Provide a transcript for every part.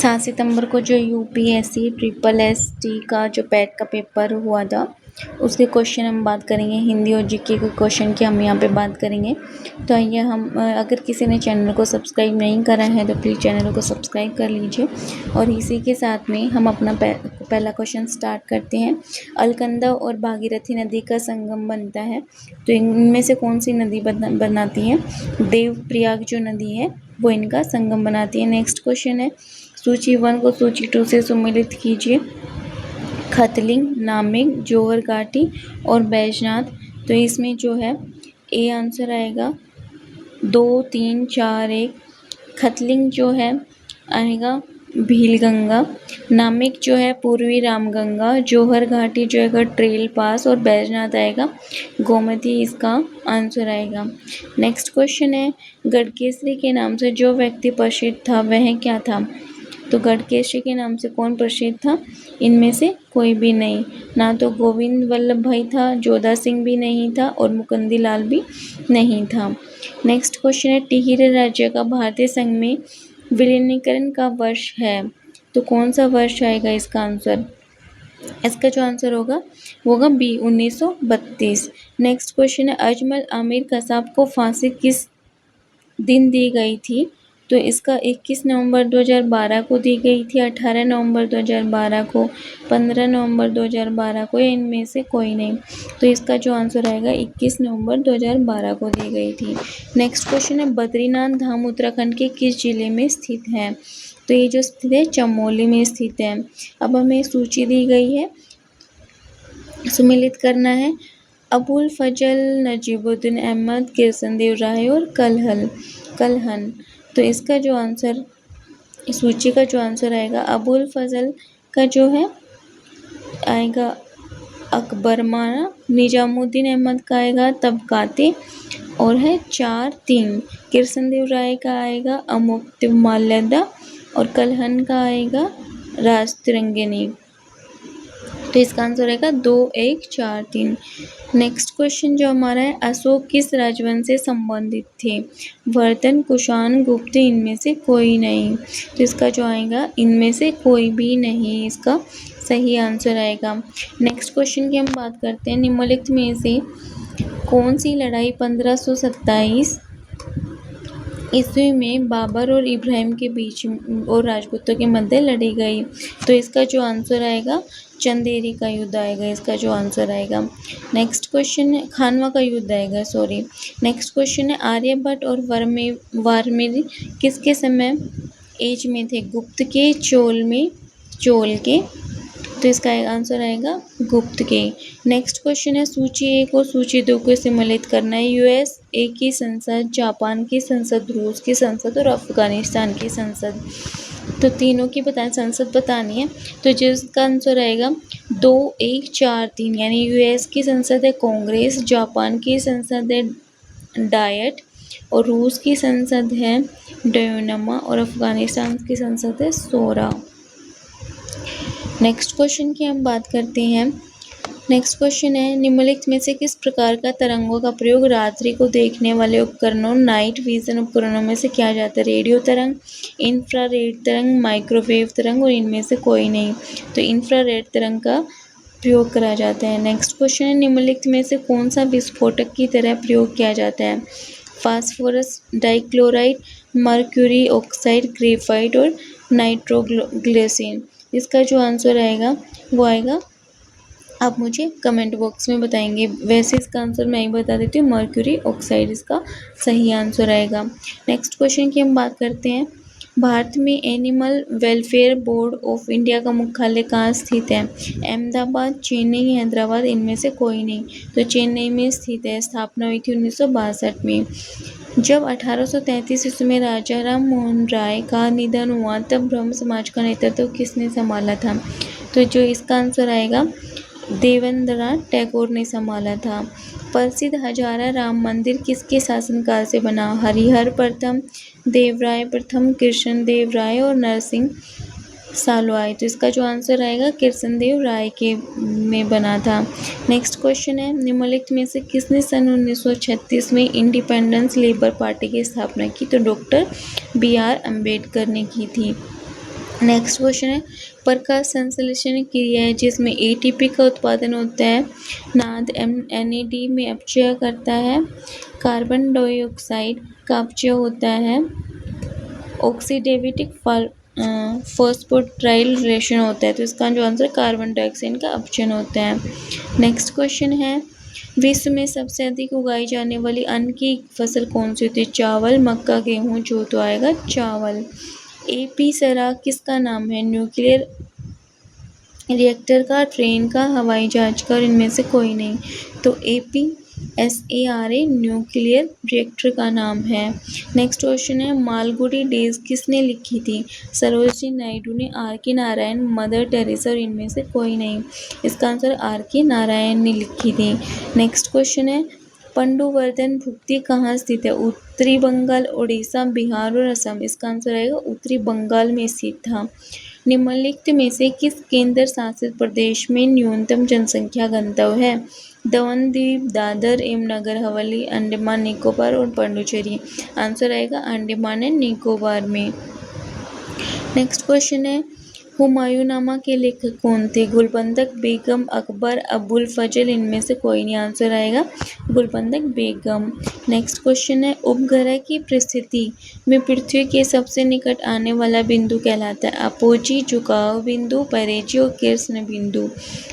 7 सितंबर को जो UPSC triple ST का जो पैट का पेपर हुआ था उसके क्वेश्चन हम बात करेंगे। हिंदी और जीके के क्वेश्चन की हम यहाँ पे बात करेंगे। तो आइए हम अगर किसी ने चैनल को सब्सक्राइब नहीं करा है तो प्लीज़ चैनल को सब्सक्राइब कर लीजिए। और इसी के साथ में हम अपना पहला क्वेश्चन स्टार्ट करते हैं। अलकनंदा और भागीरथी नदी का संगम बनता है, तो इनमें से कौन सी नदी बनाती है? देवप्रयाग जो नदी है वो इनका संगम बनाती है। नेक्स्ट क्वेश्चन है, सूची 1 को सूची 2 से सम्मिलित कीजिए। खतलिंग, नामिक, जोहर घाटी और बैजनाथ। तो इसमें जो है ए आंसर आएगा 2, 3, 4, 1। खतलिंग जो है आएगा भीलगंगा, नामिक जो है पूर्वी रामगंगा, जोहर घाटी जो है ट्रेल पास और बैजनाथ आएगा गोमती, इसका आंसर आएगा। नेक्स्ट क्वेश्चन है, गढ़केसरी के नाम से जो व्यक्ति प्रसिद्ध था वह क्या था? तो गढ़केसरी के नाम से कौन प्रसिद्ध था? इनमें से कोई भी नहीं। ना तो गोविंद वल्लभ भाई था, जोधा सिंह भी नहीं था और मुकुंदी लाल भी नहीं था। नेक्स्ट क्वेश्चन है, टिहरी राज्य का भारतीय संघ में विलीनीकरण का वर्ष है, तो कौन सा वर्ष आएगा इसका आंसर? इसका जो आंसर होगा वो होगा बी 1932। नेक्स्ट क्वेश्चन है, अजमल आमिर कसाब को फांसी किस दिन दी गई थी? तो इसका 21 नवंबर 2012 को दी गई थी, 18 नवंबर 2012 को, 15 नवंबर 2012 को, या इनमें से कोई नहीं। तो इसका जो आंसर आएगा 21 नवंबर 2012 को दी गई थी। नेक्स्ट क्वेश्चन है, बद्रीनाथ धाम उत्तराखंड के किस जिले में स्थित है? तो ये जो स्थित है चमोली में स्थित है। अब हमें सूची दी गई है, सम्मिलित करना है। अबुल फजल, नजीबुद्दीन अहमद, कृष्णदेव राय और कलहन। तो इसका जो आंसर, इस सूची का जो आंसर आएगा, अबुल फजल का जो है आएगा अकबरनामा, निजामुद्दीन अहमद का आएगा तबकाते और है 4-3। कृष्णदेव राय का आएगा अमुक्तमाल्यदा और कलहन का आएगा राज तिरंगिनी। तो इसका आंसर आएगा 2, 1, 4, 3। नेक्स्ट क्वेश्चन जो हमारा है, अशोक किस राजवंश से संबंधित थे? वर्धन, कुषाण, गुप्त, इनमें से कोई नहीं। तो इसका जो आएगा इनमें से कोई भी नहीं, इसका सही आंसर आएगा। नेक्स्ट क्वेश्चन की हम बात करते हैं, निम्नलिखित में से कौन सी लड़ाई 1527 ईस्वी में बाबर और इब्राहिम के बीच और राजपूतों के मध्य लड़ी गई? तो इसका जो आंसर आएगा चंदेरी का युद्ध आएगा, इसका जो आंसर आएगा। नेक्स्ट क्वेश्चन है, खानवा का युद्ध आएगा, सॉरी। नेक्स्ट क्वेश्चन है, आर्यभट्ट और वारमिर किसके समय एज में थे? गुप्त के, चोल के। तो इसका आंसर आएगा गुप्त के। नेक्स्ट क्वेश्चन है, सूची 1 और सूची 2 को सम्मिलित करना है। यूएसए की संसद, जापान की संसद, रूस की संसद और अफगानिस्तान की संसद। तो तीनों की संसद बतानी है। तो जिसका आंसर आएगा 2, 1, 4, 3, यानी यूएस की संसद है कांग्रेस, जापान की संसद है डायट और रूस की संसद है डयूनमा और अफगानिस्तान की संसद है सोरा। नेक्स्ट क्वेश्चन की हम बात करते हैं। नेक्स्ट क्वेश्चन है, निम्नलिखित में से किस प्रकार का तरंगों का प्रयोग रात्रि को देखने वाले उपकरणों, नाइट विजन उपकरणों में से किया जाता है? रेडियो तरंग, इंफ्रारेड तरंग, माइक्रोवेव तरंग और इनमें से कोई नहीं। तो इंफ्रारेड तरंग का प्रयोग करा जाता है। नेक्स्ट क्वेश्चन है, निम्नलिखित में से कौन सा विस्फोटक की तरह प्रयोग किया जाता है? Phosphorus dichloride, mercury oxide, graphite और नाइट्रोग्लिसरीन। इसका जो आंसर आएगा वो आएगा, आप मुझे कमेंट बॉक्स में बताएंगे। वैसे इसका आंसर मैं ही बता देती हूँ, मर्क्यूरी ऑक्साइड इसका सही आंसर आएगा। नेक्स्ट क्वेश्चन की हम बात करते हैं, भारत में animal welfare board of India का मुख्यालय कहाँ स्थित है? अहमदाबाद, चेन्नई, हैदराबाद, इनमें से कोई नहीं। तो चेन्नई में स्थित है। स्थापना हुई थी 1962 में। जब 1833 ईस्वी में राजा राम मोहन राय का निधन हुआ तब ब्रह्म समाज का नेतृत्व किसने संभाला था? तो जो इसका आंसर आएगा देवेंद्रनाथ टैगोर ने संभाला था। प्रसिद्ध हजारा राम मंदिर किसके शासनकाल से बना? हरिहर प्रथम, देवराय प्रथम, कृष्णदेव राय और नरसिंह सालवाई। तो इसका जो आंसर आएगा कृष्णदेव राय के में बना था। नेक्स्ट क्वेश्चन है, निम्नलिखित में से किसने सन 1936 में इंडिपेंडेंस लेबर पार्टी की स्थापना की? तो डॉक्टर BR अम्बेडकर ने की थी। नेक्स्ट क्वेश्चन है, प्रकाश संश्लेषण क्रिया है जिसमें एटीपी का उत्पादन होता है। नाद NAD में अपचय करता है। कार्बन डाइऑक्साइड का अपचय होता है। ऑक्सीडेटिव फॉस्फोराइल रिएक्शन होता है। तो इसका जो आंसर कार्बन डाइऑक्साइड का अपचयन होता है। नेक्स्ट क्वेश्चन है, विश्व में सबसे अधिक उगाई जाने वाली अन्न की फसल कौन सी होती है? चावल, मक्का, गेहूं, जो तो आएगा चावल। AP किसका नाम है? न्यूक्लियर रिएक्टर का, ट्रेन का, हवाई जहाज का और इनमें से कोई नहीं। तो APSARA न्यूक्लियर रिएक्टर का नाम है। नेक्स्ट क्वेश्चन है, मालगुडी डेज किसने लिखी थी? सरोजिनी नायडू ने, RK नारायण, मदर टेरेसा और इनमें से कोई नहीं। इसका आंसर RK नारायण ने लिखी थी। नेक्स्ट क्वेश्चन है, पंडुवर्धन भुक्ति कहाँ स्थित है? उत्तरी बंगाल, उड़ीसा, बिहार और असम। इसका आंसर आएगा उत्तरी बंगाल में स्थित था। निम्नलिखित में से किस केंद्र शासित प्रदेश में न्यूनतम जनसंख्या घनत्व है? दमन द्वीप, दादर एवं नगर हवेली, अंडमान निकोबार और पुडुचेरी। आंसर आएगा अंडमान एंड निकोबार में। नेक्स्ट क्वेश्चन है, हुमायूंनामा के लेखक कौन थे? गुलबंदक बेगम, अकबर, अबुल फजल, इनमें से कोई नहीं। आंसर आएगा गुलबंदक बेगम। नेक्स्ट क्वेश्चन है, उपग्रह की परिस्थिति में पृथ्वी के सबसे निकट आने वाला बिंदु कहलाता है? अपोजी, झुकाव बिंदु, परेजी और कृष्ण बिंदु।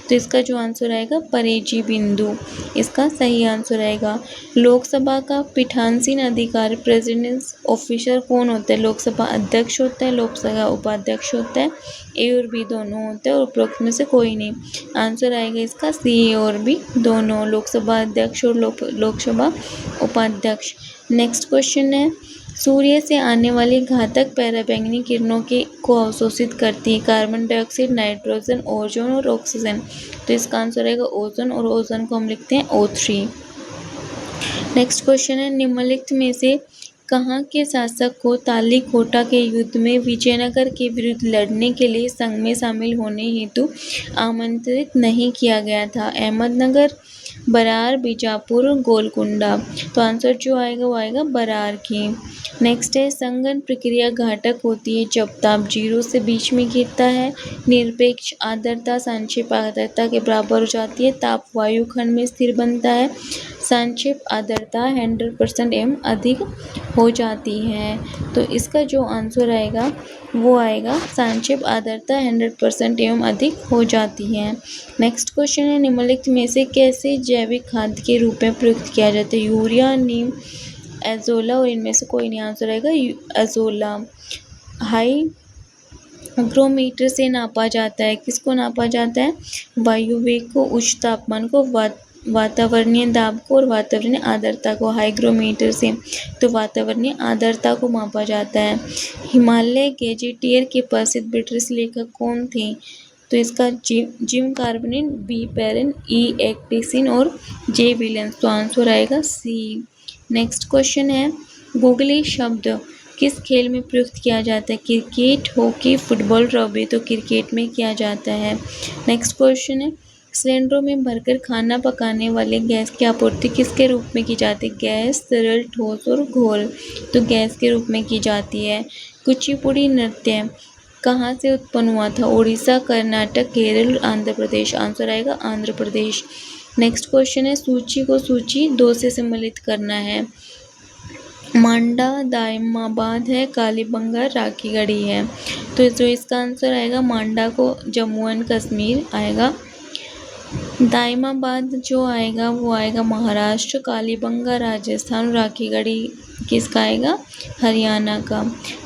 तो इसका जो आंसर आएगा परेजी बिंदु, इसका सही आंसर आएगा। लोकसभा का पीठासीन अधिकारी प्रेसिडेंस ऑफिसर कौन होता है? लोकसभा अध्यक्ष होता है, लोकसभा उपाध्यक्ष होता है, A और B दोनों होते हैं और उपरोक्त में से कोई नहीं। आंसर आएगा इसका C और B दोनों, लोकसभा अध्यक्ष और लोकसभा उपाध्यक्ष। नेक्स्ट क्वेश्चन है, सूर्य से आने वाली घातक पराबैंगनी किरणों को अवशोषित करती है? कार्बन डाइऑक्साइड, नाइट्रोजन, ओजोन और ऑक्सीजन। तो इसका आंसर आएगा ओजोन, और ओजोन को हम लिखते हैं O3। नेक्स्ट क्वेश्चन है, निम्नलिखित में से कहाँ के शासक को तालीकोटा के युद्ध में विजयनगर के विरुद्ध लड़ने के लिए संघ में शामिल होने हेतु आमंत्रित नहीं किया गया था? अहमदनगर, बरार, बीजापुर, गोलकुंडा। तो आंसर जो आएगा वो आएगा बरार की। नेक्स्ट है, संघन प्रक्रिया घातक होती है जब ताप 0 से बीच में गिरता है। निरपेक्ष आर्द्रता संक्षेप आर्द्रता के बराबर हो जाती है। ताप वायु खंड में स्थिर बनता है। संक्षेप आर्द्रता 100% एवं अधिक हो जाती है। तो इसका जो आंसर आएगा वो आएगा संक्षेप आर्द्रता 100% एवं अधिक हो जाती है। नेक्स्ट क्वेश्चन है, निम्नलिखित में से कैसे जैविक खाद के रूप में प्रयुक्त किया जाता है? यूरिया, नीम, एजोला और इनमें से कोई नहीं। आंसर आएगा एजोला। हाईग्रोमीटर से नापा जाता है, किसको नापा जाता है? वायु वेग को, उच्च तापमान को, वातावरणीय दाब को और वातावरणीय आर्द्रता को। हाईग्रोमीटर से तो वातावरणीय आर्द्रता को मापा जाता है। हिमालय गैजेटियर के प्रसिद्ध ब्रिटिश लेखक कौन थे? तो इसका जिम कार्बेनिन, B पेरिन, E एक्टिसिन और J विलियम्स। तो आंसर आएगा C। नेक्स्ट क्वेश्चन है, गूगली शब्द किस खेल में प्रयुक्त किया जाता है? Cricket, hockey, football, rugby. तो क्रिकेट में किया जाता है। नेक्स्ट क्वेश्चन है, सिलेंडरों में भरकर खाना पकाने वाले गैस की आपूर्ति किसके रूप में की जाती है? गैस, तरल, ठोस और घोल। तो गैस के रूप में की जाती है। कुचिपुड़ी नृत्य कहाँ से उत्पन्न हुआ था? उड़ीसा, कर्नाटक, केरल, आंध्र प्रदेश। आंसर आएगा आंध्र प्रदेश। नेक्स्ट क्वेश्चन है, सूची को सूची 2 से सम्मिलित करना है। मांडा दायमाबाद है, कालीबंगा राखीगढ़ी है। तो जो इसका आंसर आएगा मांडा को जम्मू एंड कश्मीर आएगा। दायमाबाद जो आएगा वो आएगा महाराष्ट्र, कालीबंगा राजस्थान, राखीगढ़ी किसका आएगा? हरियाणा का।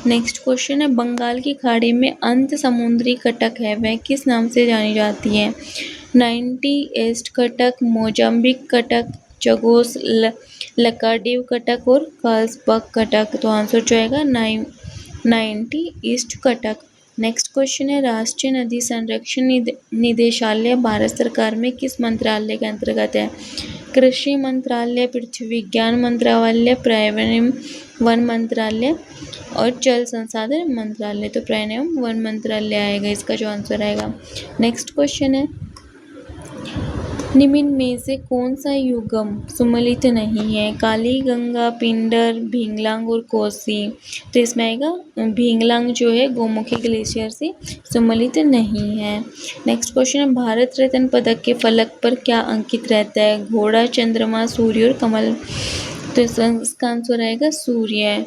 नेक्स्ट क्वेश्चन है, बंगाल की खाड़ी में अंत समुद्री कटक है, वह किस नाम से जानी जाती है? 90 ईस्ट कटक, मोजाम्बिक कटक, चगोस लकाडिव कटक और कार्लसबर्ग कटक। तो आंसर जो आएगा 90 ईस्ट कटक। नेक्स्ट क्वेश्चन है, राष्ट्रीय नदी संरक्षण निदेशालय भारत सरकार में किस मंत्रालय के अंतर्गत है? कृषि मंत्रालय, पृथ्वी विज्ञान मंत्रालय, पर्यावरण वन मंत्रालय और जल संसाधन मंत्रालय। तो पर्यावरण वन मंत्रालय आएगा इसका जो आंसर आएगा। नेक्स्ट क्वेश्चन है, निम्न में से कौन सा युगम सुमेलित नहीं है? काली गंगा, पिंडर, भिंगलांग और कोसी। तो इसमें आएगा भिंगलांग जो है गोमुखी ग्लेशियर से सुमेलित नहीं है। नेक्स्ट क्वेश्चन है, भारत रत्न पदक के फलक पर क्या अंकित रहता है? घोड़ा, चंद्रमा, सूर्य और कमल। तो इसका आंसर आएगा सूर्य।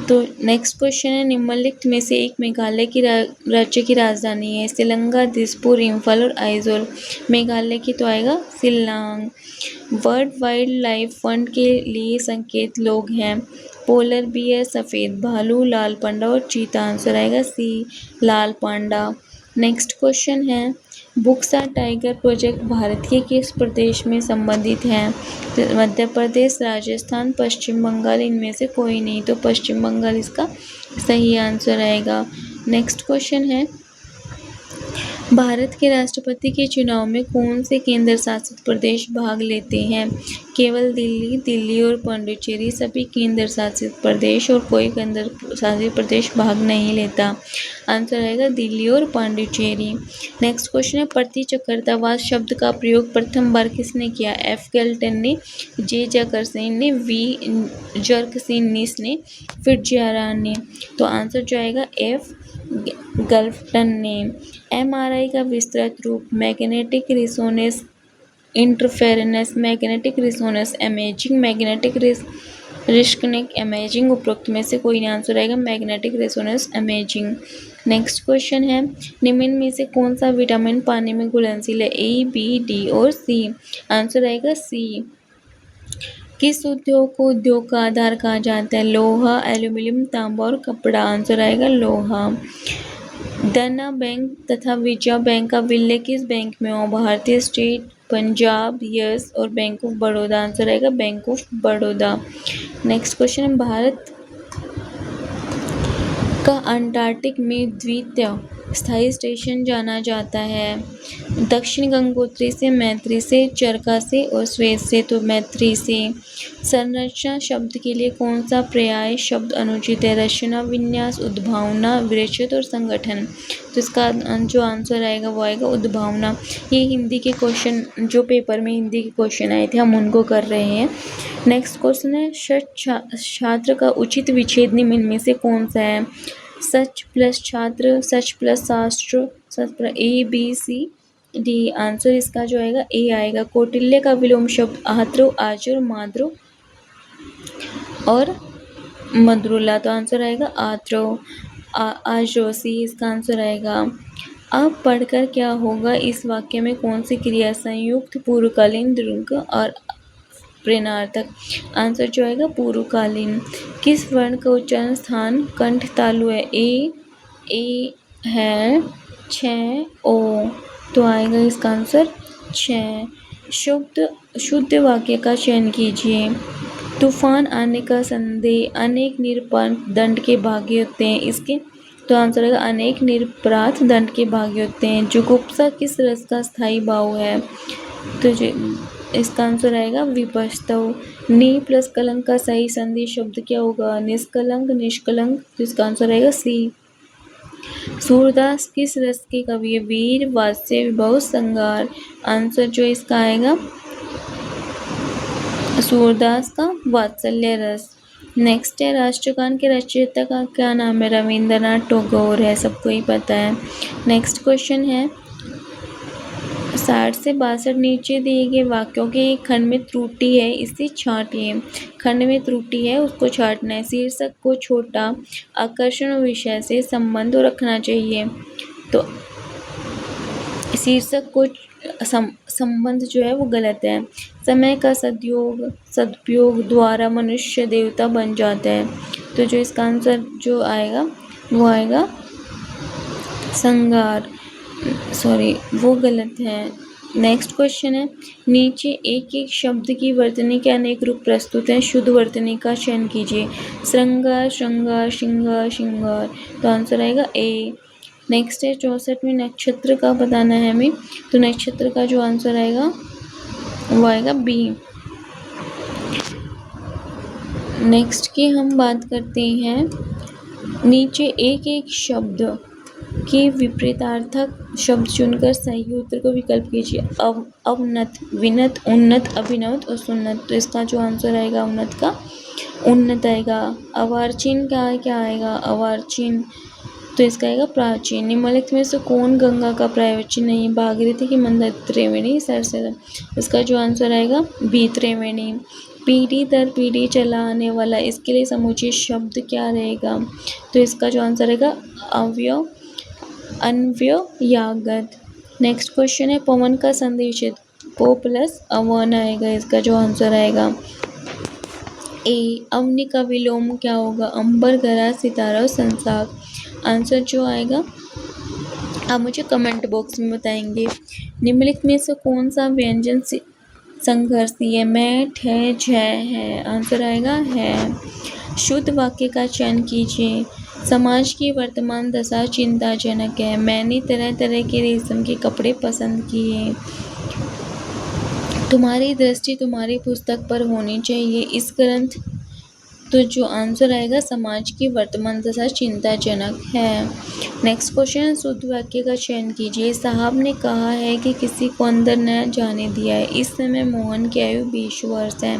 तो नेक्स्ट क्वेश्चन है, निम्नलिखित में से एक मेघालय की राज्य की राजधानी है? शिलंगा, दिसपुर, इम्फाल और आइजोल। मेघालय की तो आएगा Shillong. World wild life fund के लिए संकेत लोग हैं? पोलर बियर, सफ़ेद भालू, लाल पांडा और चीता। आंसर आएगा सी, लाल पांडा। नेक्स्ट क्वेश्चन है, बुक्सा टाइगर प्रोजेक्ट भारत के किस प्रदेश में संबंधित है? मध्य प्रदेश, राजस्थान, पश्चिम बंगाल, इनमें से कोई नहीं। तो पश्चिम बंगाल इसका सही आंसर आएगा। नेक्स्ट क्वेश्चन है, भारत के राष्ट्रपति के चुनाव में कौन से केंद्र शासित प्रदेश भाग लेते हैं? केवल दिल्ली, दिल्ली और पुडुचेरी सभी केंद्र शासित प्रदेश, और कोई केंद्र शासित प्रदेश भाग नहीं लेता। आंसर आएगा दिल्ली और पुडुचेरी। नेक्स्ट क्वेश्चन है, प्रतिचक्रावाद शब्द का प्रयोग प्रथम बार किसने किया? एफ गैल्टन ने, जे जैकरसन ने, वी जर्कसिनिस ने, फिट्जराल्ड ने। तो आंसर जो आएगा एफ गैल्टन ने। एमआरआई का विस्तृत रूप magnetic resonance interference, magnetic resonance imaging, magnetic resonance imaging. उपरोक्त में से कोई नहीं। आंसर आएगा magnetic resonance imaging. Next question है, निम्न में से कौन सा विटामिन पानी में घुलनशील है? ए, बी, डी और सी। आंसर आएगा सी। किस उद्योग को उद्योग का आधार कहा जाता है? लोहा, एल्यूमीनियम, तांबा और कपड़ा। आंसर आएगा लोहा। देना बैंक तथा विजया बैंक का विलय किस बैंक में हो? भारतीय स्टेट, पंजाब, यस और बैंक ऑफ बड़ौदा। आंसर आएगा bank of Baroda. Next question, Bharat का अंटार्कटिक में द्वितीय स्थायी स्टेशन जाना जाता है? दक्षिण गंगोत्री से, मैत्री से, चरखा से और श्वेत से। तो मैत्री से। संरचना शब्द के लिए कौन सा पर्याय शब्द अनुचित है? रचना, विन्यास, उद्भावना, विरचित और संगठन। तो इसका जो आंसर आएगा वो आएगा उद्भावना। ये हिंदी के क्वेश्चन, जो पेपर में हिंदी के क्वेश्चन आए थे, हम उनको कर रहे हैं। नेक्स्ट क्वेश्चन है, छात्र का उचित विच्छेद निम्न में से कौन सा है? सच प्लस छात्र, सच प्लस शास्त्र, सच प्लस ए, बी, सी, डी। आंसर इसका जो आएगा ए आएगा। कौटिल्य का विलोम शब्द आद्रो, आजुर, माद्रो और मद्रुला। तो आंसर आएगा आद्रो, आजो, सी इसका आंसर आएगा। अब पढ़कर क्या होगा इस वाक्य में कौन सी क्रिया संयुक्त, पूर्वकालीन, दीर्घ और प्रेरणार्थक। आंसर जो आएगा पूर्वकालीन। किस वर्ण का उच्चारण स्थान कंठ तालु है? ए है 6 ओ। तो आएगा इसका आंसर 6। शुद्ध वाक्य का चयन कीजिए। तूफान आने का संदेह अनेक निरपराध दंड के भागी होते हैं। इसके तो आंसर है अनेक निरपराध दंड के भागी होते हैं। जुगुप्सा किस रस का स्थायी भाव है? तो इसका आंसर आएगा विपस्तव। नी प्लस कलंक का सही संधि शब्द क्या होगा? निष्कलंक, निष्कलंक। तो इसका आंसर आएगा सी। सूरदास किस रस के कवि है? वीर, वात्स्य, विभव, श्रृंगार। आंसर जो इसका आएगा सूरदास का वात्सल्य रस। नेक्स्ट है, राष्ट्रगान के रचयिता का क्या नाम है? रविंद्रनाथ टैगोर है, सबको ही पता है। नेक्स्ट क्वेश्चन है, 60 से 62 नीचे दिए गए वाक्यों के एक खंड में त्रुटि है, इसे छांटिए। खंड में त्रुटि है, उसको छांटना है। शीर्षक को छोटा, आकर्षण और विषय से संबंध रखना चाहिए। तो शीर्षक को संबंध जो है वो गलत है। समय का सदुपयोग द्वारा मनुष्य देवता बन जाता है। तो जो इसका आंसर जो आएगा वो आएगा संगार, सॉरी वो गलत है। नेक्स्ट क्वेश्चन है, नीचे एक एक शब्द की वर्तनी के अनेक रूप प्रस्तुत हैं, शुद्ध वर्तनी का चयन कीजिए। श्रृंगार, श्रृंगार, श्रृंगार, श्रृंगार। तो आंसर आएगा ए। नेक्स्ट है, 64 में नक्षत्र का बताना है हमें। तो नक्षत्र का जो आंसर आएगा वो आएगा बी। नेक्स्ट की हम बात करते हैं, नीचे एक एक शब्द के विपरीतार्थक शब्द चुनकर सही उत्तर को विकल्प कीजिए। अवनत, विनत, उन्नत, अभिनव और सुन्नत। तो इसका जो आंसर आएगा अवनत का उन्नत आएगा। अर्वाचीन का क्या आएगा? अर्वाचीन तो इसका आएगा प्राचीन। निम्नलिखित में से कौन गंगा का पर्यायवाची नहीं? भागीरथी की मंदार, त्रिवेणी, सरस्वती। इसका जो आंसर आएगा बी त्रिवेणी। पीढ़ी दर पीढ़ी चला आने वाला, इसके लिए समुचित शब्द क्या रहेगा? तो इसका जो आंसर रहेगा अव्यय, अन्वयागत। नेक्स्ट क्वेश्चन है पवन का संधि विच्छेद पो प्लस अवन आएगा। इसका जो आंसर आएगा ए। अवनि का विलोम क्या होगा? अंबर, गरा, सितारा और संसार। आंसर जो आएगा आप मुझे कमेंट बॉक्स में बताएंगे। निम्नलिखित में से कौन सा व्यंजन संघर्षी है? मैं, ठे, झ है। आंसर आएगा है। शुद्ध वाक्य का चयन कीजिए। समाज की वर्तमान दशा चिंताजनक है। मैंने तरह तरह के रेशम के कपड़े पसंद किए। तुम्हारी दृष्टि तुम्हारी पुस्तक पर होनी चाहिए। इस ग्रंथ तो जो आंसर आएगा समाज की वर्तमान दशा चिंताजनक है। नेक्स्ट क्वेश्चन शुद्ध वाक्य का चयन कीजिए। साहब ने कहा है कि किसी को अंदर न जाने दिया है। इस समय मोहन की आयु 20 वर्ष है।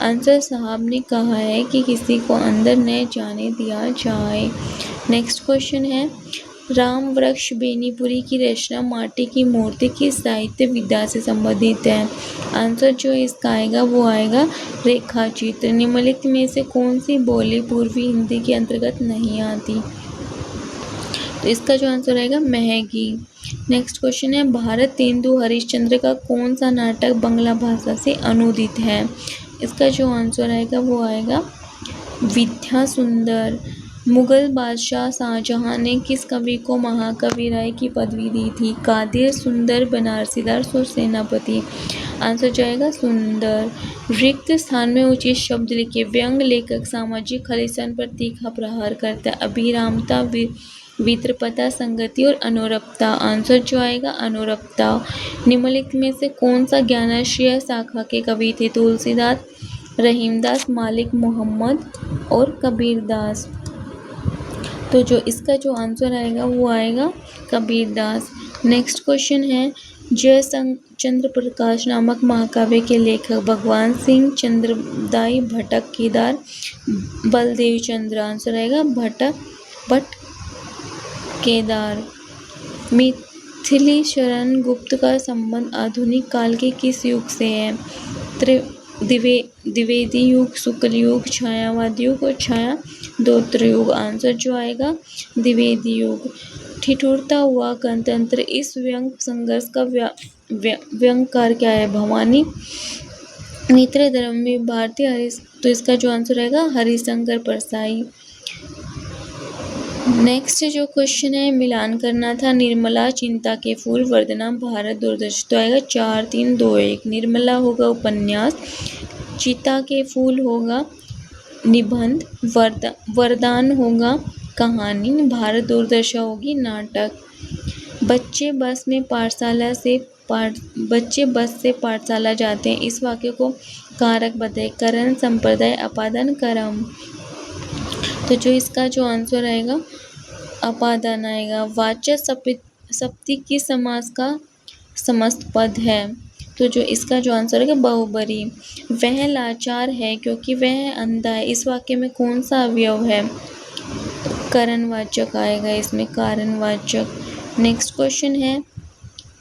आंसर साहब ने कहा है कि किसी को अंदर न जाने दिया जाए। नेक्स्ट क्वेश्चन है राम वृक्ष बेनीपुरी की रचना माटी की मूर्ति की साहित्य विधा से संबंधित है। आंसर जो इसका आएगा वो आएगा रेखा चित्र। निम्नलिखित में से कौन सी बोली पूर्वी हिंदी के अंतर्गत नहीं आती? तो इसका जो आंसर आएगा महगी। नेक्स्ट क्वेश्चन है भारत तेंदु हरिश्चंद्र का कौन सा नाटक बांग्ला भाषा से अनुदित है? इसका जो आंसर आएगा वो आएगा विद्या सुंदर। मुगल बादशाह शाहजहां ने किस कवि को महाकवि राय की पदवी दी थी? कादिर, सुंदर, बनारसीदास और सेनापति। आंसर जाएगा सुंदर। रिक्त स्थान में उचित शब्द लिखिए। व्यंग लेखक सामाजिक खलिशन पर तीखा प्रहार करता है। अभिरामता, वित्रपता, संगति और अनुरक्ता। आंसर जो आएगा अनुरक्ता। निम्नलिखित में से कौन सा ज्ञानाश्रय शाखा के कवि थे? तुलसीदास, रहीमदास, मालिक मुहम्मद और कबीरदास। तो जो इसका जो आंसर आएगा वो आएगा कबीरदास। नेक्स्ट क्वेश्चन है जय चंद्र प्रकाश नामक महाकाव्य के लेखक भगवान सिंह, चंद्रदाई, भटक, केदार, बलदेव चंद्र। आंसर आएगा भट्ट केदार। मिथिली शरण गुप्त का संबंध आधुनिक काल के किस युग से है? द्विवेदी युग, शुक्ल युग, छायावादी युग और छायादोत्र युग। आंसर जो आएगा द्विवेदी युग। ठिठुरता हुआ गणतंत्र, इस व्यंग संघर्ष का व्यंगकार क्या है? भवानी मित्र, धर्म में भारतीय हरीश। तो इसका जो आंसर आएगा हरिशंकर परसाई। नेक्स्ट जो क्वेश्चन है मिलान करना था। निर्मला, चिंता के फूल, वरदान, भारत, दूरदर्शन। तो आएगा 4, 3, 2, 1। निर्मला होगा उपन्यास, चिता के फूल होगा निबंध, वरदान होगा कहानी, भारत दूरदर्शन होगी नाटक। बच्चे बस से पाठशाला जाते हैं। इस वाक्य को कारक बताए। करण, संप्रदाय, अपादान, कर्म। तो जो इसका जो आंसर आएगा अपादान आएगा। वाचक सप्तमी किस समास का समस्त पद है? तो जो इसका जो आंसर है बहुब्री। वह लाचार है क्योंकि वह अंधा है। इस वाक्य में कौन सा अवयव है? कारणवाचक आएगा इसमें, कारणवाचक। नेक्स्ट क्वेश्चन है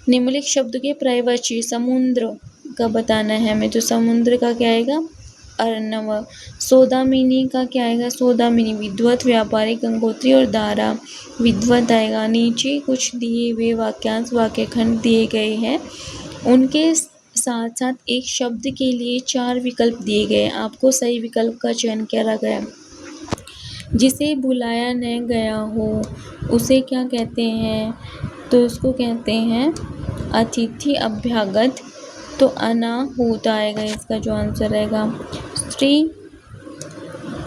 निम्नलिखित शब्द के पर्यायवाची समुद्र का बताना है हमें। तो समुद्र का क्या आएगा? अर्णव। सौदामिनी का क्या आएगा? सौदामिनी। विद्वत, व्यापारी, गंगोत्री और दारा। विद्वत आएगा। नीचे कुछ दिए हुए वाक्यांश वाक्यखंड दिए गए हैं, उनके साथ साथ एक शब्द के लिए 4 विकल्प दिए गए। आपको सही विकल्प का चयन करा गया। जिसे बुलाया न गया हो उसे क्या कहते हैं? तो उसको कहते हैं अतिथि, अभ्यागत। तो अनाहूत आएगा इसका जो आंसर रहेगा। स्त्री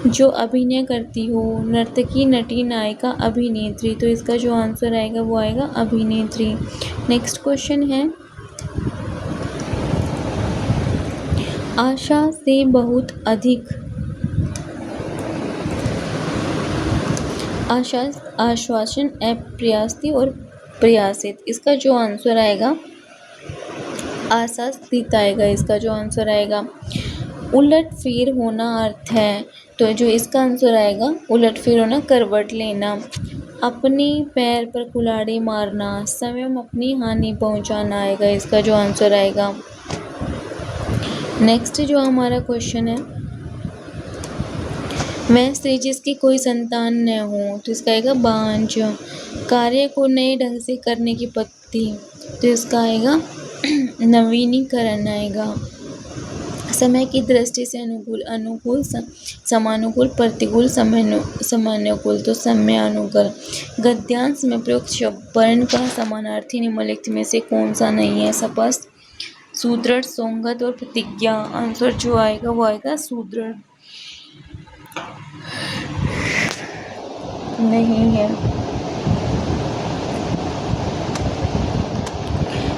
जो अभिनय करती हो, नर्तकी, नटी, नायिका, अभिनेत्री। तो इसका जो आंसर आएगा वो आएगा अभिनेत्री। नेक्स्ट क्वेश्चन है आशा से बहुत अधिक। आश्वासन, अप्रत्याशित और प्रत्याशित। इसका जो आंसर आएगा आशातीत आएगा। इसका जो आंसर आएगा उलटफेर होना अर्थ है, तो जो इसका आंसर आएगा उलटफेर होना, करवट लेना। अपने पैर पर कुल्हाड़ी मारना, स्वयं अपनी हानि पहुंचाना आएगा। इसका जो आंसर आएगा। नेक्स्ट जो हमारा क्वेश्चन है, मैं स्त्री जिसकी कोई संतान न हो, तो इसका आएगा बांझ। कार्य को नए ढंग से करने की पद्धति, तो इसका आएगा नवीनीकरण आएगा। समय की दृष्टि से अनुकूल, समानुकूल, प्रतिकूल, समयानुकूल, तो समयानुकूल। गद्यांश में प्रयुक्त शब्द वर्ण का समानार्थी निम्नलिखित में से कौन सा नहीं है? स्पष्ट, सुदृढ़, संगत और प्रतिज्ञा। आंसर जो आएगा वो आएगा सुदृढ़, नहीं है।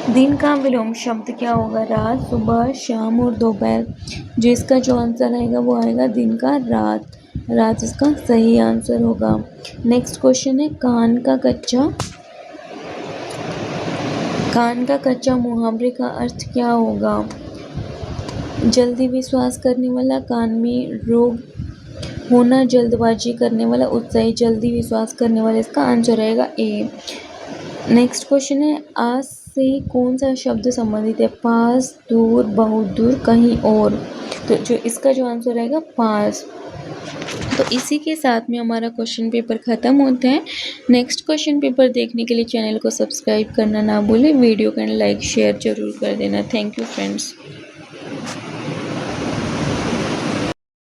दिन का विलोम शब्द क्या होगा? रात, सुबह, शाम और दोपहर। जो इसका जो आंसर आएगा वो आएगा दिन का रात। रात इसका सही आंसर होगा। नेक्स्ट क्वेश्चन है, कान का कच्चा मुहावरे का अर्थ क्या होगा? जल्दी विश्वास करने वाला, कान में रोग होना, जल्दबाजी करने वाला, उत्साही। जल्दी विश्वास करने वाला, इसका आंसर रहेगा ए। नेक्स्ट क्वेश्चन है, आज से कौन सा शब्द संबंधित है? पास, दूर, बहुत दूर, कहीं और। तो जो इसका जो आंसर रहेगा पास। तो इसी के साथ में हमारा क्वेश्चन पेपर ख़त्म होता है। नेक्स्ट क्वेश्चन पेपर देखने के लिए चैनल को सब्सक्राइब करना ना भूलें। वीडियो को लाइक शेयर जरूर कर देना। Thank you friends.